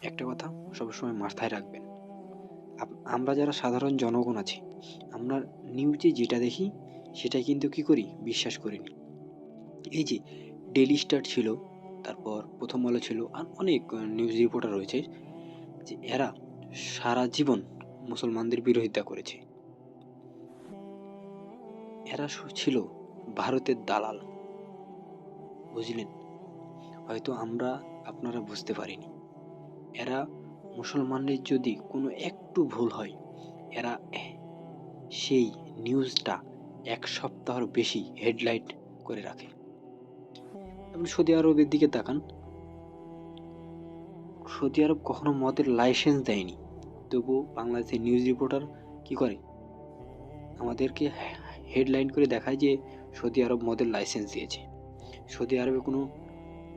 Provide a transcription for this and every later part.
একটা কথা সবসময় মাথায় রাখবেন, আমরা যারা সাধারণ জনগণ আছি, আমরা নিউজে যেটা দেখি সেটাই কিন্তু কি করি, বিশ্বাস করি না। এই যে ডেইলি স্টার ছিল, তারপর প্রথম আলো ছিল, আর অনেক নিউজ রিপোর্টার রয়েছে যে এরা সারা জীবন মুসলমানদের বিরোধিতা করেছে। এরা ছিল ভারতের দালাল, বুঝলেন? হয়তো আপনারা বুঝতে পারিনি। এরা মুসলমানদের যদি কোনো একটু ভুল হয়, এরা সেই নিউজটা এক সপ্তাহের বেশি হেডলাইট করে রাখে। আপনি সৌদি আরবের দিকে তাকান, সৌদি আরব কখনো মদের লাইসেন্স দেয়নি, তবু বাংলাদেশের নিউজ রিপোর্টার কি করে, আমাদেরকে হেডলাইন করে দেখায় যে সৌদি আরব মদের লাইসেন্স দিয়েছে। সৌদি আরবে কোনো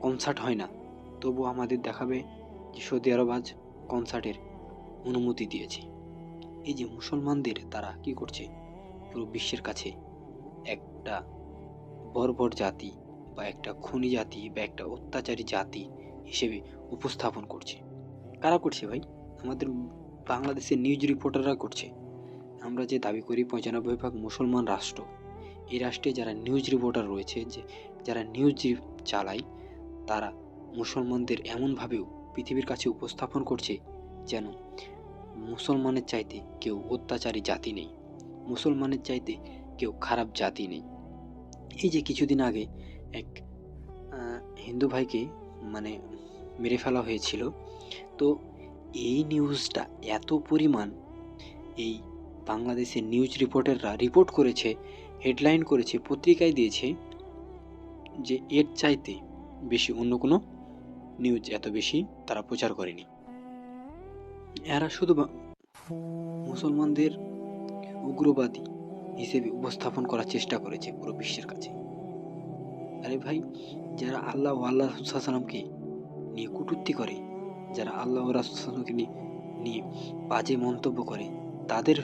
কনসার্ট হয় না, তবু আমাদের দেখাবে যে সৌদি আরব আজ কনসার্টের অনুমতি দিয়েছে। এই যে মুসলমানদের তারা কি করছে, পুরো বিশ্বের কাছে একটা বর্বর জাতি বা একটা খুনি জাতি বা একটা অত্যাচারী জাতি হিসেবে উপস্থাপন করছে। কারা করছে ভাই? আমাদের বাংলাদেশের নিউজ রিপোর্টাররা করছে। আমরা যে দাবি করি ৯৫% মুসলমান রাষ্ট্র, এই রাষ্ট্রে যারা নিউজ রিপোর্টার রয়েছে, যে যারা নিউজ চালায়, তারা মুসলমানদের এমনভাবেও পৃথিবীর কাছে উপস্থাপন করছে যেন মুসলমানের চাইতে কেউ অত্যাচারী জাতি নেই, মুসলমানের চাইতে কেউ খারাপ জাতি নেই। এই যে কিছুদিন আগে এক হিন্দু ভাইকে মানে মেরে ফেলা হয়েছিল, তো এই নিউজটা এত পরিমাণ এই বাংলাদেশের নিউজ রিপোর্টাররা রিপোর্ট করেছে, হেডলাইন করেছে, পত্রিকায় দিয়েছে যে এর চাইতে বেশি অন্য কোনো নিউজ এত বেশি তারা প্রচার করেনি। এরা শুধু মুসলমানদের উগ্রবাদী হিসেবে উপস্থাপন করার চেষ্টা করেছে পুরো বিশ্বের কাছে। আরে ভাই, যারা আল্লাহ ও আল্লাহ সাল্লামকে নিয়ে কটূক্তি করে, যারা আল্লাহ ও রাসূলকে নিয়ে বাজে মন্তব্য করে, তাদের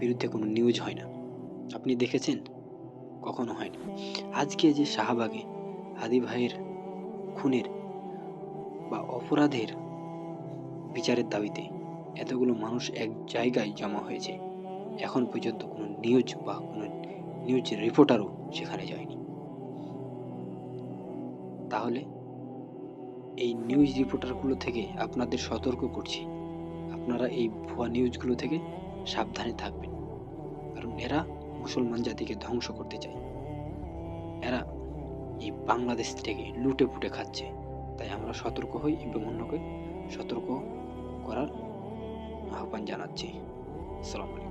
বিরুদ্ধে কোনো নিউজ হয় না। আপনি দেখেছেন? কখনো হয়নি। আজকে যে শাহবাগে হাদি ভাইয়ের খুনের বা অপরাধের বিচারের দাবিতে এতগুলো মানুষ এক জায়গায় জমা হয়েছে, এখন পর্যন্ত কোনো নিউজ বা কোনো নিউজ রিপোর্টারও সেখানে যায়নি। তাহলে এই নিউজ রিপোর্টারগুলো থেকে আপনাদের সতর্ক করছি, আপনারা এই ভুয়া নিউজগুলো থেকে সাবধানে থাকবেন, কারণ এরা মুসলমান জাতিকে ধ্বংস করতে চায়। এরা এই বাংলাদেশ থেকে লুটে পুটে খাচ্ছে। তাই আমরা সতর্ক হই এবং অন্যকে সতর্ক করার আহ্বান জানাচ্ছি। আসসালামু আলাইকুম।